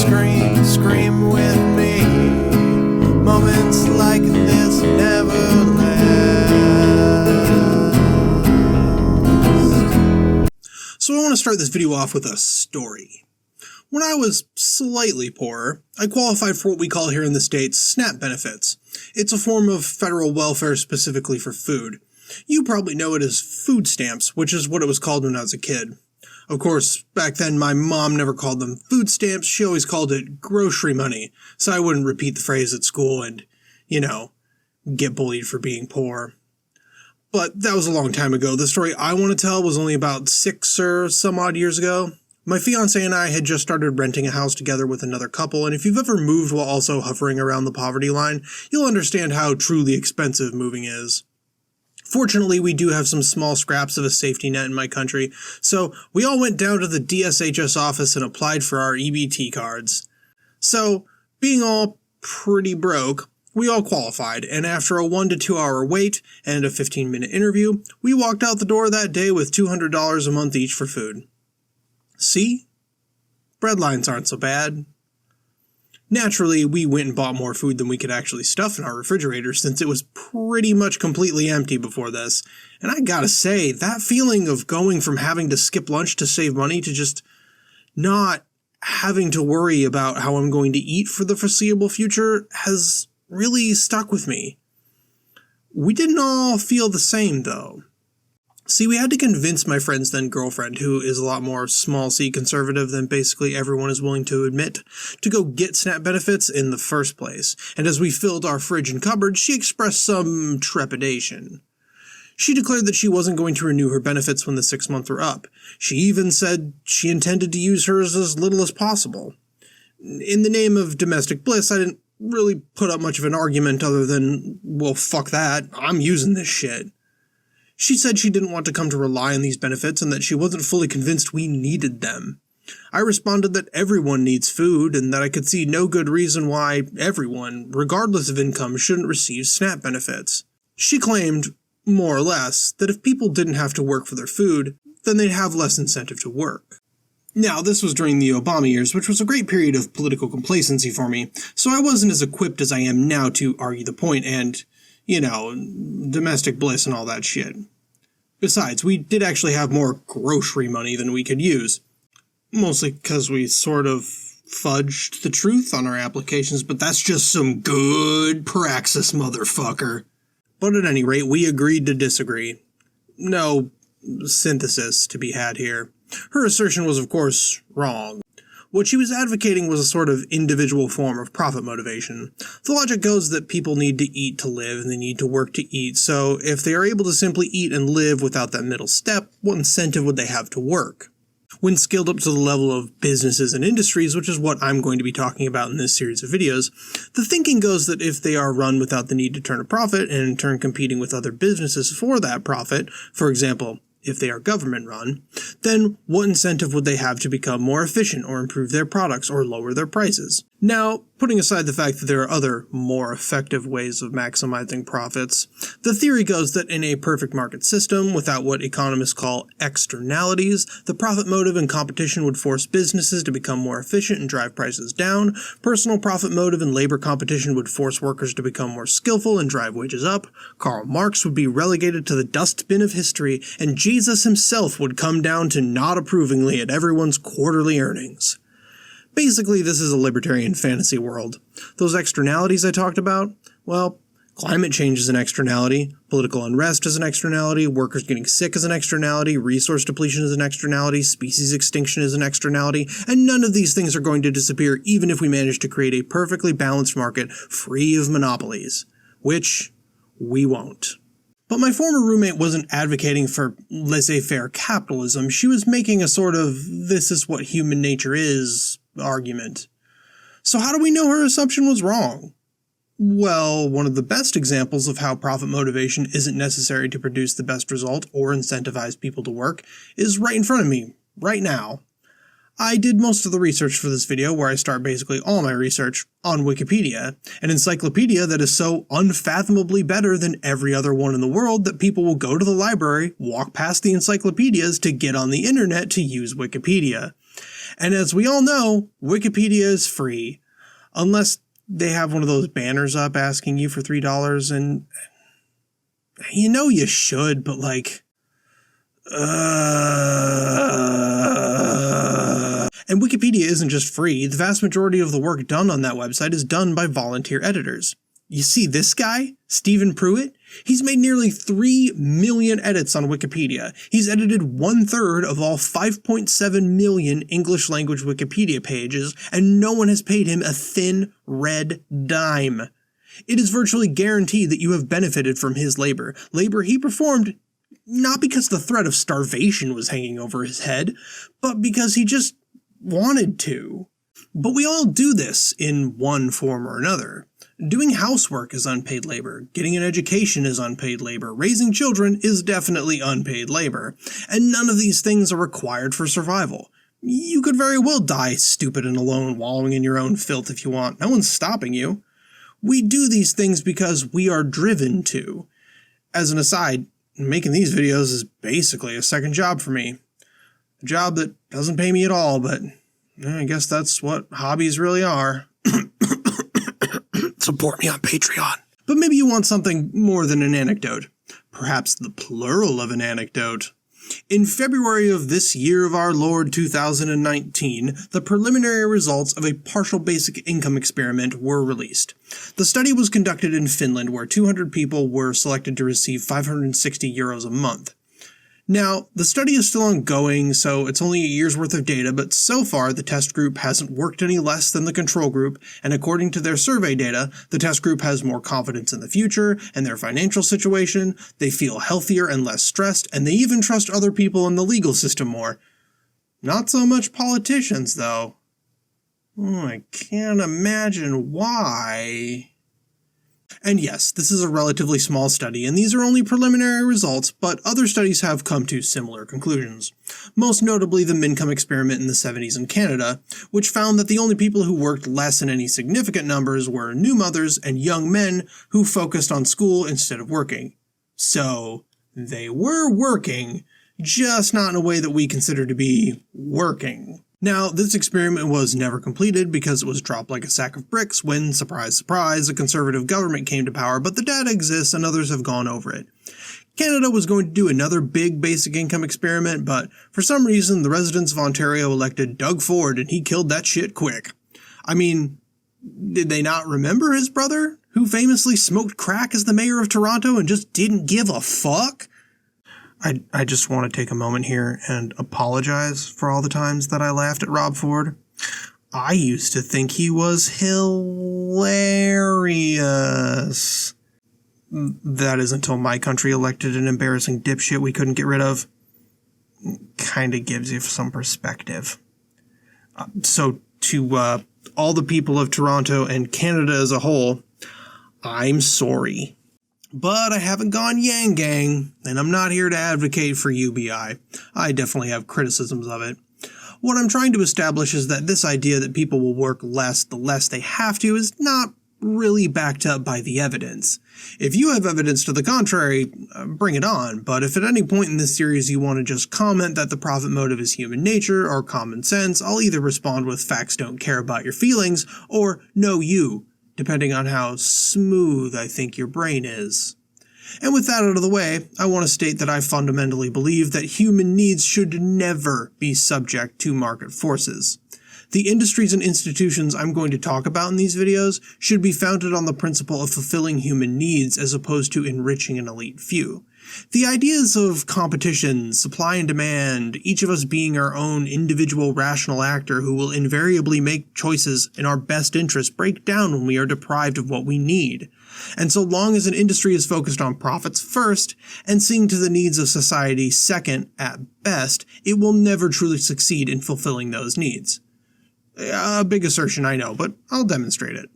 scream, scream with me. Moments like this never last. So I want to start this video off with a story. When I was slightly poorer, I qualified for what we call here in the States SNAP benefits. It's a form of federal welfare specifically for food. You probably know it as food stamps, which is what it was called when I was a kid. Of course, back then my mom never called them food stamps, she always called it grocery money, so I wouldn't repeat the phrase at school and, get bullied for being poor. But that was a long time ago. The story I want to tell was only about 6 or some odd years ago. My fiancé and I had just started renting a house together with another couple, and if you've ever moved while also hovering around the poverty line, you'll understand how truly expensive moving is. Fortunately, we do have some small scraps of a safety net in my country, so we all went down to the DSHS office and applied for our EBT cards. So, being all pretty broke, we all qualified, and after a 1 to 2 hour wait and a 15-minute interview, we walked out the door that day with $200 a month each for food. See? Breadlines aren't so bad. Naturally, we went and bought more food than we could actually stuff in our refrigerator since it was pretty much completely empty before this. And I gotta say, that feeling of going from having to skip lunch to save money to just not having to worry about how I'm going to eat for the foreseeable future has really stuck with me. We didn't all feel the same, though. See, we had to convince my friend's then girlfriend, who is a lot more small c conservative than basically everyone is willing to admit, to go get SNAP benefits in the first place, and as we filled our fridge and cupboard, she expressed some trepidation. She declared that she wasn't going to renew her benefits when the 6 months were up. She even said she intended to use hers as little as possible. In the name of domestic bliss, I didn't really put up much of an argument other than, well, fuck that, I'm using this shit. She said she didn't want to come to rely on these benefits and that she wasn't fully convinced we needed them. I responded that everyone needs food and that I could see no good reason why everyone, regardless of income, shouldn't receive SNAP benefits. She claimed, more or less, that if people didn't have to work for their food, then they'd have less incentive to work. Now, this was during the Obama years, which was a great period of political complacency for me, so I wasn't as equipped as I am now to argue the point and, domestic bliss and all that shit. Besides, we did actually have more grocery money than we could use. Mostly because we sort of fudged the truth on our applications, but that's just some good praxis, motherfucker. But at any rate, we agreed to disagree. No synthesis to be had here. Her assertion was, of course, wrong. What she was advocating was a sort of individual form of profit motivation. The logic goes that people need to eat to live and they need to work to eat, so if they are able to simply eat and live without that middle step, what incentive would they have to work? When scaled up to the level of businesses and industries, which is what I'm going to be talking about in this series of videos, the thinking goes that if they are run without the need to turn a profit and in turn competing with other businesses for that profit, for example, if they are government run, then what incentive would they have to become more efficient or improve their products or lower their prices? Now, putting aside the fact that there are other, more effective ways of maximizing profits, the theory goes that in a perfect market system, without what economists call externalities, the profit motive and competition would force businesses to become more efficient and drive prices down, personal profit motive and labor competition would force workers to become more skillful and drive wages up, Karl Marx would be relegated to the dustbin of history, and Jesus himself would come down to nod approvingly at everyone's quarterly earnings. Basically, this is a libertarian fantasy world. Those externalities I talked about, well, climate change is an externality, political unrest is an externality, workers getting sick is an externality, resource depletion is an externality, species extinction is an externality, and none of these things are going to disappear even if we manage to create a perfectly balanced market free of monopolies. Which we won't. But my former roommate wasn't advocating for laissez-faire capitalism, she was making a sort of this is what human nature is argument. So how do we know her assumption was wrong? Well, one of the best examples of how profit motivation isn't necessary to produce the best result or incentivize people to work is right in front of me, right now. I did most of the research for this video, where I start basically all my research on Wikipedia, an encyclopedia that is so unfathomably better than every other one in the world that people will go to the library, walk past the encyclopedias to get on the internet to use Wikipedia. And as we all know, Wikipedia is free. Unless they have one of those banners up asking you for $3, and you know you should, but like... And Wikipedia isn't just free. The vast majority of the work done on that website is done by volunteer editors. You see this guy, Stephen Pruitt? He's made nearly 3 million edits on Wikipedia. He's edited 1/3 of all 5.7 million English language Wikipedia pages, and no one has paid him a thin red dime. It is virtually guaranteed that you have benefited from his labor he performed not because the threat of starvation was hanging over his head, but because he just wanted to. But we all do this in one form or another. Doing housework is unpaid labor. Getting an education is unpaid labor. Raising children is definitely unpaid labor. And none of these things are required for survival. You could very well die stupid and alone, wallowing in your own filth if you want. No one's stopping you. We do these things because we are driven to. As an aside, making these videos is basically a second job for me. A job that doesn't pay me at all, but I guess that's what hobbies really are. Support me on Patreon. But maybe you want something more than an anecdote. Perhaps the plural of an anecdote. In February of this year of our Lord 2019, the preliminary results of a partial basic income experiment were released. The study was conducted in Finland, where 200 people were selected to receive €560 a month. Now, the study is still ongoing, so it's only a year's worth of data, but so far the test group hasn't worked any less than the control group, and according to their survey data, the test group has more confidence in the future and their financial situation, they feel healthier and less stressed, and they even trust other people in the legal system more. Not so much politicians, though. I can't imagine why. And yes, this is a relatively small study, and these are only preliminary results, but other studies have come to similar conclusions. Most notably the Mincome experiment in the 70s in Canada, which found that the only people who worked less in any significant numbers were new mothers and young men who focused on school instead of working. So, they were working, just not in a way that we consider to be working. Now, this experiment was never completed because it was dropped like a sack of bricks when, surprise, surprise, a conservative government came to power, but the data exists and others have gone over it. Canada was going to do another big basic income experiment, but for some reason the residents of Ontario elected Doug Ford and he killed that shit quick. I mean, did they not remember his brother, who famously smoked crack as the mayor of Toronto and just didn't give a fuck? I just want to take a moment here and apologize for all the times that I laughed at Rob Ford. I used to think he was hilarious. That is until my country elected an embarrassing dipshit we couldn't get rid of. Kinda gives you some perspective. So to all the people of Toronto and Canada as a whole, I'm sorry. But I haven't gone yang gang, and I'm not here to advocate for UBI. I definitely have criticisms of it. What I'm trying to establish is that this idea that people will work less the less they have to is not really backed up by the evidence. If you have evidence to the contrary, bring it on, but if at any point in this series you want to just comment that the profit motive is human nature or common sense, I'll either respond with facts don't care about your feelings, or no you, depending on how smooth I think your brain is. And with that out of the way, I want to state that I fundamentally believe that human needs should never be subject to market forces. The industries and institutions I'm going to talk about in these videos should be founded on the principle of fulfilling human needs as opposed to enriching an elite few. The ideas of competition, supply and demand, each of us being our own individual rational actor who will invariably make choices in our best interest break down when we are deprived of what we need. And so long as an industry is focused on profits first and seeing to the needs of society second at best, it will never truly succeed in fulfilling those needs. A big assertion, I know, but I'll demonstrate it.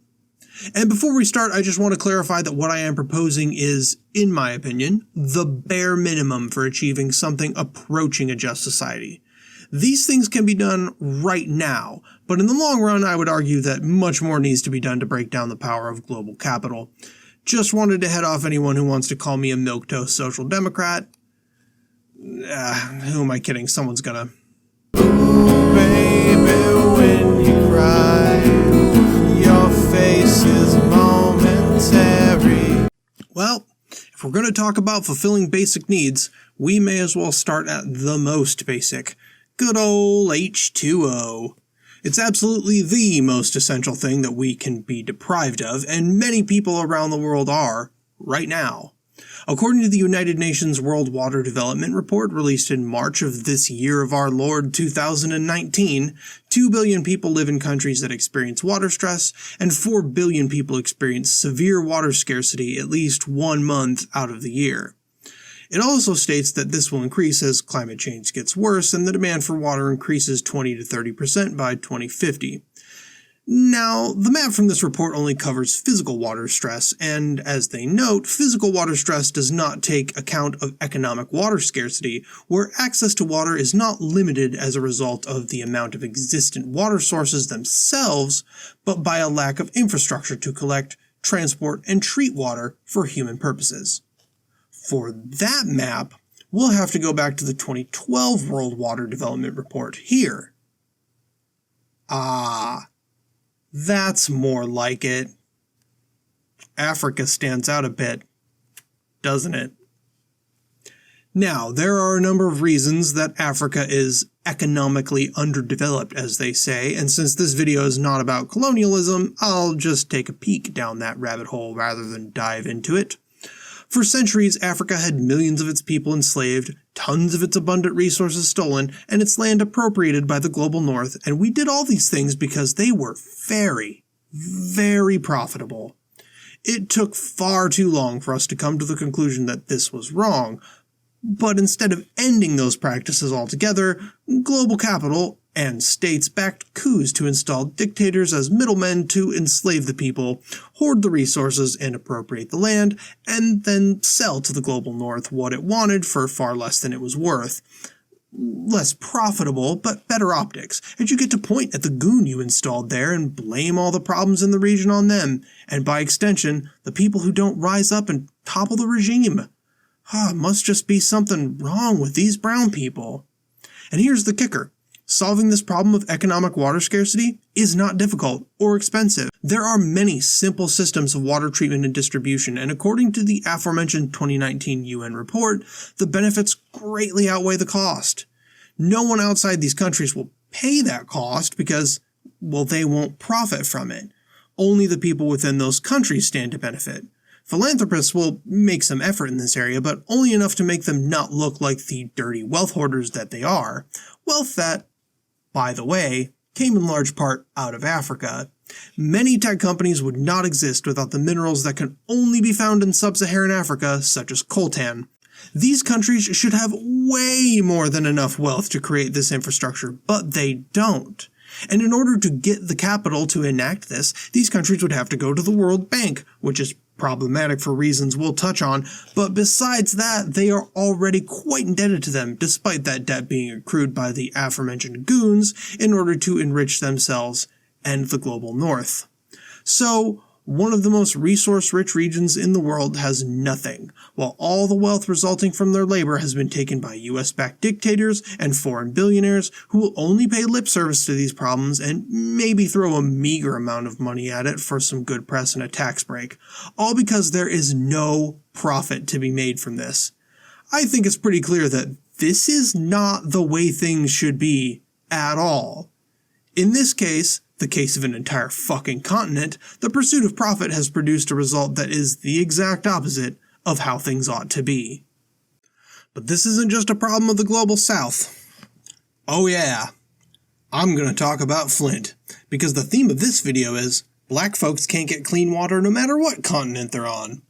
And before we start, I just want to clarify that what I am proposing is, in my opinion, the bare minimum for achieving something approaching a just society. These things can be done right now, but in the long run, I would argue that much more needs to be done to break down the power of global capital. Just wanted to head off anyone who wants to call me a milquetoast social democrat. Who am I kidding? Someone's gonna. Ooh, baby. baby, when you cry, your face is momentary. Well, if we're going to talk about fulfilling basic needs, we may as well start at the most basic. Good old H2O. It's absolutely the most essential thing that we can be deprived of, and many people around the world are, right now. According to the United Nations World Water Development Report released in March of this year of our Lord 2019, 2 billion people live in countries that experience water stress, and 4 billion people experience severe water scarcity at least 1 month out of the year. It also states that this will increase as climate change gets worse and the demand for water increases 20 to 30% by 2050. Now, the map from this report only covers physical water stress, and as they note, physical water stress does not take account of economic water scarcity, where access to water is not limited as a result of the amount of existent water sources themselves, but by a lack of infrastructure to collect, transport, and treat water for human purposes. For that map, we'll have to go back to the 2012 World Water Development Report here. That's more like it. Africa stands out a bit, doesn't it? Now, there are a number of reasons that Africa is economically underdeveloped, as they say, and since this video is not about colonialism, I'll just take a peek down that rabbit hole rather than dive into it. For centuries, Africa had millions of its people enslaved, tons of its abundant resources stolen, and its land appropriated by the global north, and we did all these things because they were very, very profitable. It took far too long for us to come to the conclusion that this was wrong, but instead of ending those practices altogether, global capital and states backed coups to install dictators as middlemen to enslave the people, hoard the resources and appropriate the land, and then sell to the global north what it wanted for far less than it was worth. Less profitable, but better optics, and you get to point at the goon you installed there and blame all the problems in the region on them, and by extension, the people who don't rise up and topple the regime. Must just be something wrong with these brown people. And here's the kicker. Solving this problem of economic water scarcity is not difficult or expensive. There are many simple systems of water treatment and distribution, and according to the aforementioned 2019 UN report, the benefits greatly outweigh the cost. No one outside these countries will pay that cost because, well, they won't profit from it. Only the people within those countries stand to benefit. Philanthropists will make some effort in this area, but only enough to make them not look like the dirty wealth hoarders that they are. Wealth that, by the way, came in large part out of Africa. Many tech companies would not exist without the minerals that can only be found in sub-Saharan Africa, such as coltan. These countries should have way more than enough wealth to create this infrastructure, but they don't. And in order to get the capital to enact this, these countries would have to go to the World Bank, which is problematic for reasons we'll touch on, but besides that, they are already quite indebted to them, despite that debt being accrued by the aforementioned goons in order to enrich themselves and the global north. So, one of the most resource-rich regions in the world has nothing, while all the wealth resulting from their labor has been taken by US-backed dictators and foreign billionaires who will only pay lip service to these problems and maybe throw a meager amount of money at it for some good press and a tax break, all because there is no profit to be made from this. I think it's pretty clear that this is not the way things should be at all. In this case, the case of an entire fucking continent, the pursuit of profit has produced a result that is the exact opposite of how things ought to be. But this isn't just a problem of the global south. Oh yeah, I'm gonna talk about Flint, because the theme of this video is black folks can't get clean water no matter what continent they're on.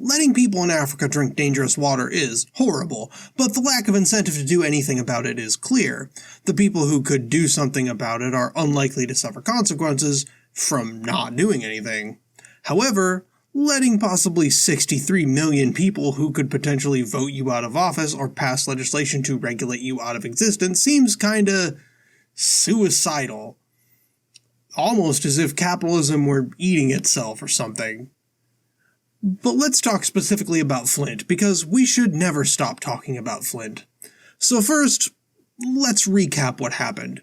Letting people in Africa drink dangerous water is horrible, but the lack of incentive to do anything about it is clear. The people who could do something about it are unlikely to suffer consequences from not doing anything. However, letting possibly 63 million people who could potentially vote you out of office or pass legislation to regulate you out of existence seems kinda suicidal. Almost as if capitalism were eating itself or something. But let's talk specifically about Flint, because we should never stop talking about Flint. So first, let's recap what happened.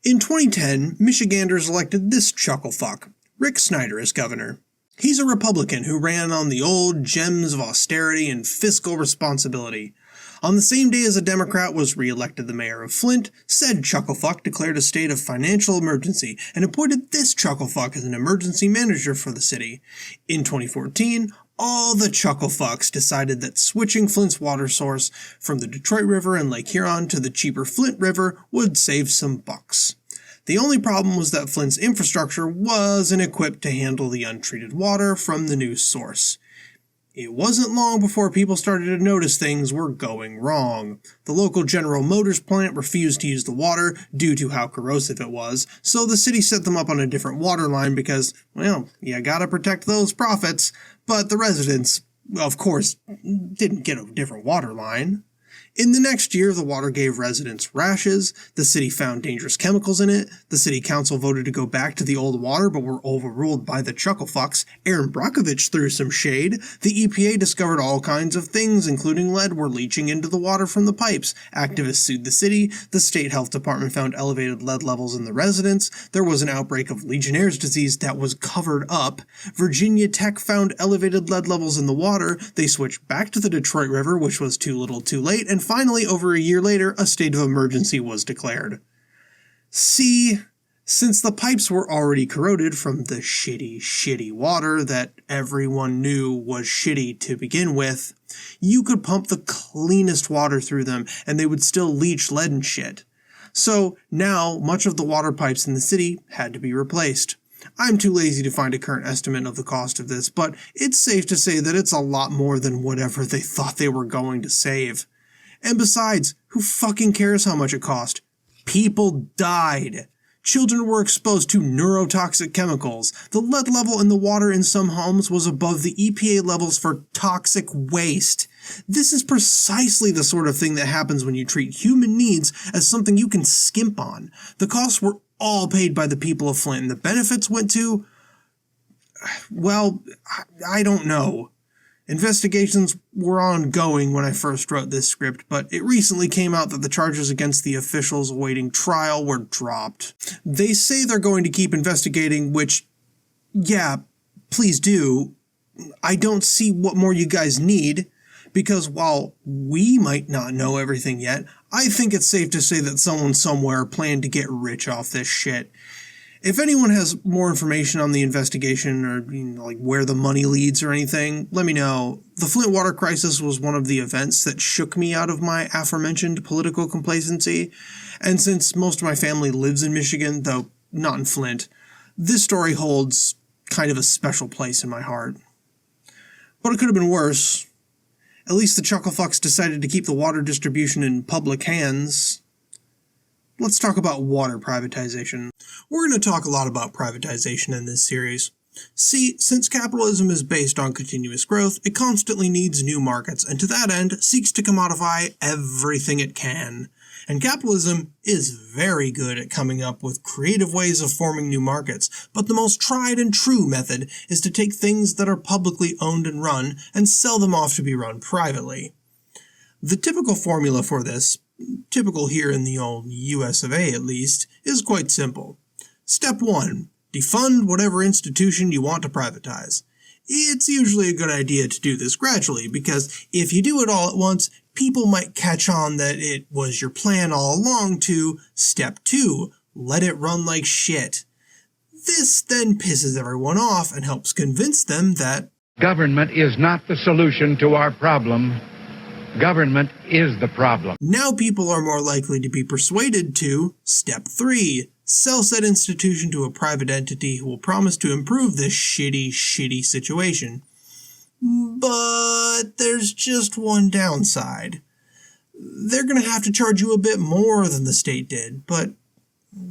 In 2010, Michiganders elected this chucklefuck, Rick Snyder, as governor. He's a Republican who ran on the old gems of austerity and fiscal responsibility. On the same day as a Democrat was re-elected the mayor of Flint, said chucklefuck declared a state of financial emergency and appointed this chucklefuck as an emergency manager for the city. In 2014, all the chucklefucks decided that switching Flint's water source from the Detroit River and Lake Huron to the cheaper Flint River would save some bucks. The only problem was that Flint's infrastructure wasn't equipped to handle the untreated water from the new source. It wasn't long before people started to notice things were going wrong. The local General Motors plant refused to use the water due to how corrosive it was, so the city set them up on a different water line because, well, you gotta protect those profits. But the residents, of course, didn't get a different water line. In the next year, the water gave residents rashes, the city found dangerous chemicals in it, the city council voted to go back to the old water but were overruled by the chucklefucks, Aaron Brockovich threw some shade, the EPA discovered all kinds of things including lead were leaching into the water from the pipes, activists sued the city, the state health department found elevated lead levels in the residents, there was an outbreak of Legionnaire's disease that was covered up, Virginia Tech found elevated lead levels in the water, they switched back to the Detroit River, which was too little too late, and finally, over a year later, a state of emergency was declared. See, since the pipes were already corroded from the shitty water that everyone knew was shitty to begin with, you could pump the cleanest water through them and they would still leach lead and shit. So now, much of the water pipes in the city had to be replaced. I'm too lazy to find a current estimate of the cost of this, but it's safe to say that it's a lot more than whatever they thought they were going to save. And besides, who fucking cares how much it cost? People died. Children were exposed to neurotoxic chemicals. The lead level in the water in some homes was above the EPA levels for toxic waste. This is precisely the sort of thing that happens when you treat human needs as something you can skimp on. The costs were all paid by the people of Flint, and the benefits went to, well, I don't know. Investigations were ongoing when I first wrote this script, but it recently came out that the charges against the officials awaiting trial were dropped. They say they're going to keep investigating, which, yeah, please do. I don't see what more you guys need, because while we might not know everything yet, I think it's safe to say that someone somewhere planned to get rich off this shit. If anyone has more information on the investigation or like where the money leads or anything, let me know. The Flint water crisis was one of the events that shook me out of my aforementioned political complacency, and since most of my family lives in Michigan, though not in Flint, this story holds kind of a special place in my heart. But it could have been worse. At least the chucklefucks decided to keep the water distribution in public hands. Let's talk about water privatization. We're going to talk a lot about privatization in this series. See, since capitalism is based on continuous growth, it constantly needs new markets, and to that end, seeks to commodify everything it can. And capitalism is very good at coming up with creative ways of forming new markets, but the most tried and true method is to take things that are publicly owned and run and sell them off to be run privately. The typical formula for this, typical here in the old US of A at least, is quite simple. Step 1. Defund whatever institution you want to privatize. It's usually a good idea to do this gradually, because if you do it all at once, people might catch on that it was your plan all along to, Step 2, let it run like shit. This then pisses everyone off and helps convince them that government is not the solution to our problem. Government is the problem. Now people are more likely to be persuaded to Step 3. Sell said institution to a private entity who will promise to improve this shitty situation. But there's just one downside. They're going to have to charge you a bit more than the state did, but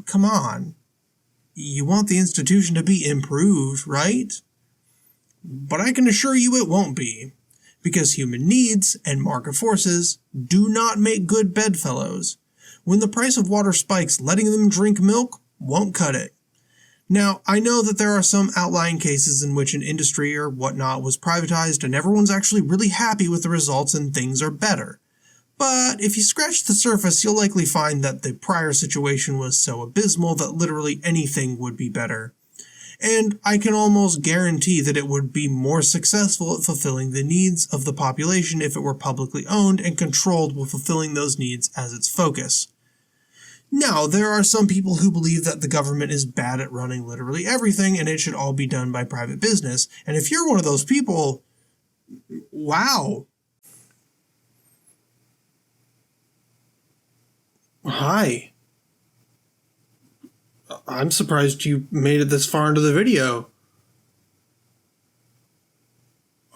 come on. You want the institution to be improved, right? But I can assure you it won't be. Because human needs and market forces do not make good bedfellows. When the price of water spikes, letting them drink milk won't cut it. Now, I know that there are some outlying cases in which an industry or whatnot was privatized and everyone's actually really happy with the results and things are better. But if you scratch the surface, you'll likely find that the prior situation was so abysmal that literally anything would be better. And I can almost guarantee that it would be more successful at fulfilling the needs of the population if it were publicly owned and controlled with fulfilling those needs as its focus. Now, there are some people who believe that the government is bad at running literally everything and it should all be done by private business. And if you're one of those people, wow. Hi. I'm surprised you made it this far into the video.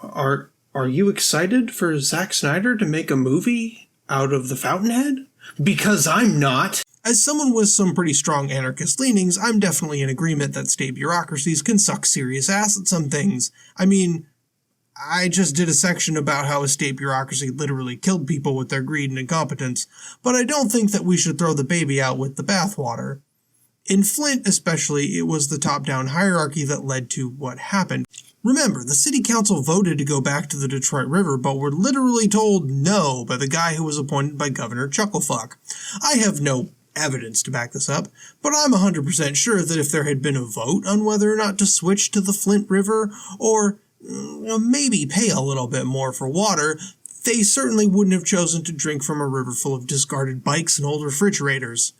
Are you excited for Zack Snyder to make a movie out of the Fountainhead? Because I'm not. As someone with some pretty strong anarchist leanings, I'm definitely in agreement that state bureaucracies can suck serious ass at some things. I mean, I just did a section about how a state bureaucracy literally killed people with their greed and incompetence, but I don't think that we should throw the baby out with the bathwater. In Flint especially, it was the top-down hierarchy that led to what happened. Remember, the city council voted to go back to the Detroit River, but were literally told no by the guy who was appointed by Governor Chucklefuck. I have no evidence to back this up, but I'm 100% sure that if there had been a vote on whether or not to switch to the Flint River, or maybe pay a little bit more for water, they certainly wouldn't have chosen to drink from a river full of discarded bikes and old refrigerators.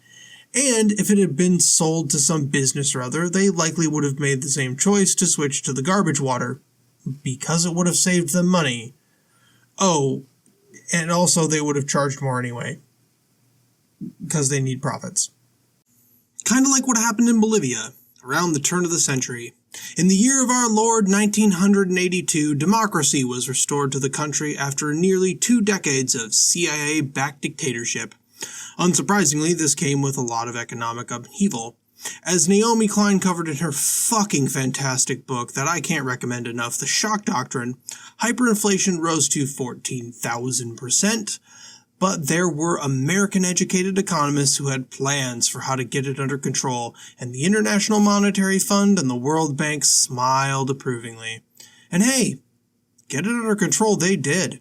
And if it had been sold to some business or other, they likely would have made the same choice to switch to the garbage water, because it would have saved them money. Oh, and also they would have charged more anyway, because they need profits. Kind of like what happened in Bolivia, around the turn of the century. In the year of our Lord 1982, democracy was restored to the country after nearly 2 decades of CIA-backed dictatorship. Unsurprisingly, this came with a lot of economic upheaval. As Naomi Klein covered in her fucking fantastic book that I can't recommend enough, The Shock Doctrine, hyperinflation rose to 14,000%, but there were American-educated economists who had plans for how to get it under control, and the International Monetary Fund and the World Bank smiled approvingly. And hey, get it under control they did.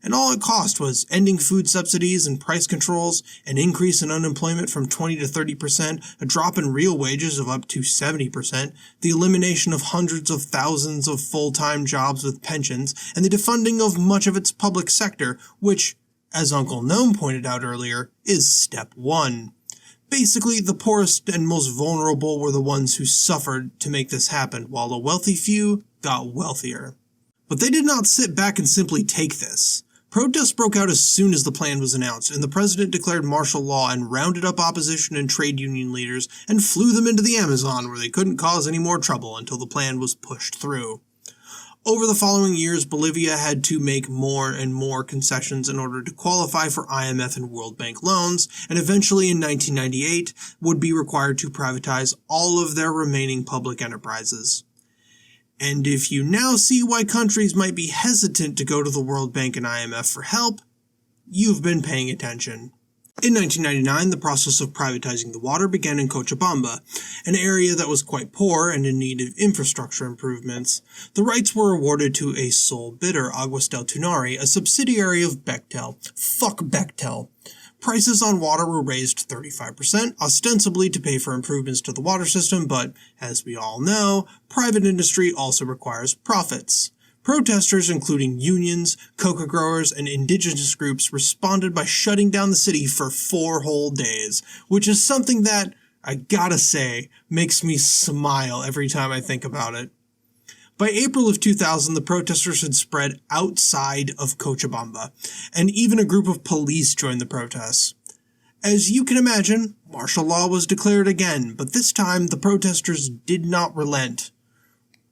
And all it cost was ending food subsidies and price controls, an increase in unemployment from 20 to 30%, a drop in real wages of up to 70%, the elimination of hundreds of thousands of full-time jobs with pensions, and the defunding of much of its public sector, which, as Uncle Gnome pointed out earlier, is step 1. Basically, the poorest and most vulnerable were the ones who suffered to make this happen, while the wealthy few got wealthier. But they did not sit back and simply take this. Protests broke out as soon as the plan was announced, and the president declared martial law and rounded up opposition and trade union leaders and flew them into the Amazon where they couldn't cause any more trouble until the plan was pushed through. Over the following years, Bolivia had to make more and more concessions in order to qualify for IMF and World Bank loans, and eventually in 1998 would be required to privatize all of their remaining public enterprises. And if you now see why countries might be hesitant to go to the World Bank and IMF for help, you've been paying attention. In 1999, the process of privatizing the water began in Cochabamba, an area that was quite poor and in need of infrastructure improvements. The rights were awarded to a sole bidder, Aguas del Tunari, a subsidiary of Bechtel. Fuck Bechtel. Prices on water were raised 35%, ostensibly to pay for improvements to the water system, but, as we all know, private industry also requires profits. Protesters, including unions, coca growers, and indigenous groups, responded by shutting down the city for 4 whole days, which is something that, I gotta say, makes me smile every time I think about it. By April of 2000, the protesters had spread outside of Cochabamba, and even a group of police joined the protests. As you can imagine, martial law was declared again, but this time the protesters did not relent.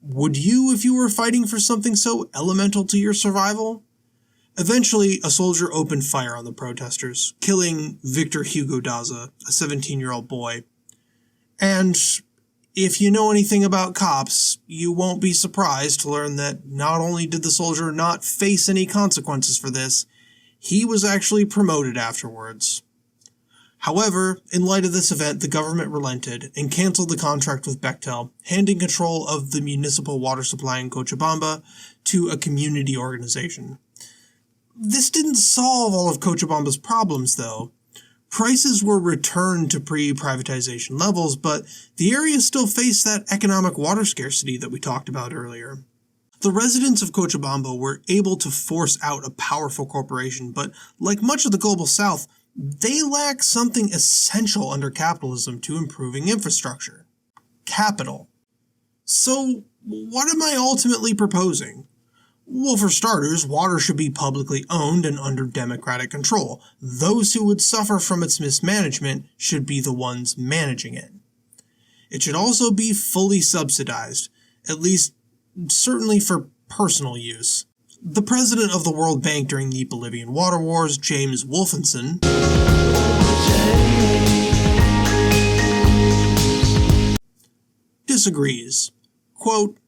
Would you if you were fighting for something so elemental to your survival? Eventually, a soldier opened fire on the protesters, killing Victor Hugo Daza, a 17-year-old boy. And if you know anything about cops, you won't be surprised to learn that not only did the soldier not face any consequences for this, he was actually promoted afterwards. However, in light of this event, the government relented and canceled the contract with Bechtel, handing control of the municipal water supply in Cochabamba to a community organization. This didn't solve all of Cochabamba's problems, though. Prices were returned to pre-privatization levels, but the area still faced that economic water scarcity that we talked about earlier. The residents of Cochabamba were able to force out a powerful corporation, but like much of the global south, they lack something essential under capitalism to improving infrastructure: capital. So, what am I ultimately proposing? Well, for starters, water should be publicly owned and under democratic control. Those who would suffer from its mismanagement should be the ones managing it. It should also be fully subsidized, at least certainly for personal use. The president of the World Bank during the Bolivian Water Wars, James Wolfenson, disagrees. Quote,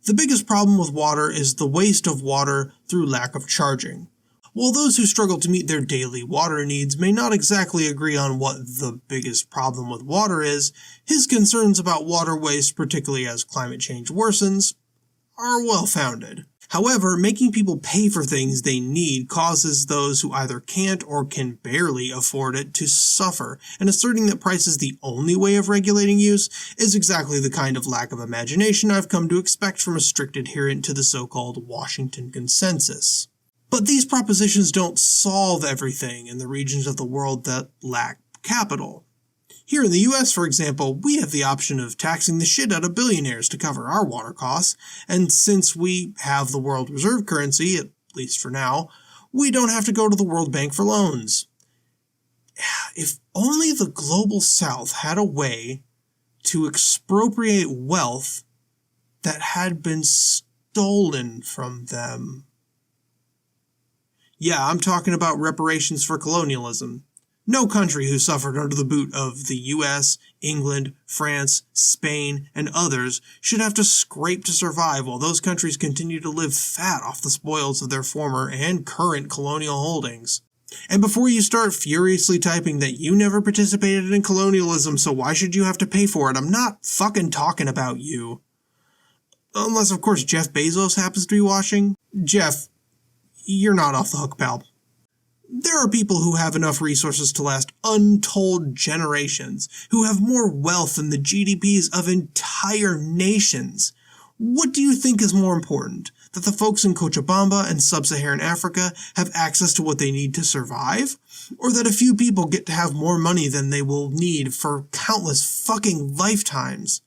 "The biggest problem with water is the waste of water through lack of charging. While those who struggle to meet their daily water needs may not exactly agree on what the biggest problem with water is, his concerns about water waste, particularly as climate change worsens, are well-founded. However, making people pay for things they need causes those who either can't or can barely afford it to suffer, and asserting that price is the only way of regulating use is exactly the kind of lack of imagination I've come to expect from a strict adherent to the so-called Washington Consensus. But these propositions don't solve everything in the regions of the world that lack capital. Here in the US, for example, we have the option of taxing the shit out of billionaires to cover our water costs, and since we have the world reserve currency, at least for now, we don't have to go to the World Bank for loans. If only the global south had a way to expropriate wealth that had been stolen from them. Yeah, I'm talking about reparations for colonialism. No country who suffered under the boot of the US, England, France, Spain, and others should have to scrape to survive while those countries continue to live fat off the spoils of their former and current colonial holdings. And before you start furiously typing that you never participated in colonialism, so why should you have to pay for it, I'm not fucking talking about you. Unless, of course, Jeff Bezos happens to be watching. Jeff, you're not off the hook, pal. There are people who have enough resources to last untold generations, who have more wealth than the GDPs of entire nations. What do you think is more important? That the folks in Cochabamba and sub-Saharan Africa have access to what they need to survive? Or that a few people get to have more money than they will need for countless fucking lifetimes?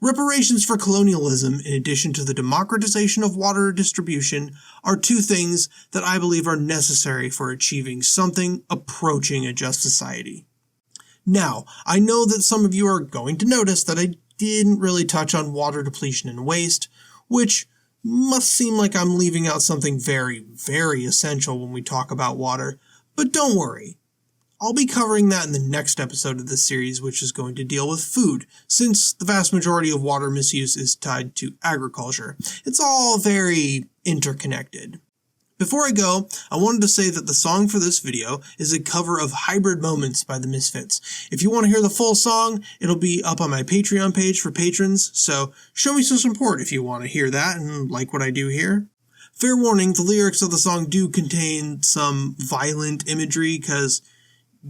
Reparations for colonialism, in addition to the democratization of water distribution, are two things that I believe are necessary for achieving something approaching a just society. Now, I know that some of you are going to notice that I didn't really touch on water depletion and waste, which must seem like I'm leaving out something very, very essential when we talk about water, but don't worry. I'll be covering that in the next episode of this series, which is going to deal with food, since the vast majority of water misuse is tied to agriculture. It's all very interconnected. Before I go, I wanted to say that the song for this video is a cover of Hybrid Moments by the Misfits. If you want to hear the full song, it'll be up on my Patreon page for patrons, so show me some support if you want to hear that and like what I do here. Fair warning, the lyrics of the song do contain some violent imagery, because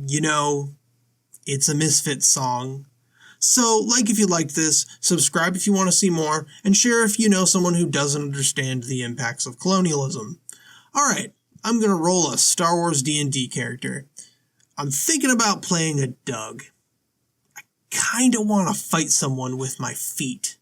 you know, it's a Misfits song. So, like if you liked this, subscribe if you want to see more, and share if you know someone who doesn't understand the impacts of colonialism. Alright, I'm gonna roll a Star Wars D&D character. I'm thinking about playing a Doug. I kinda wanna fight someone with my feet.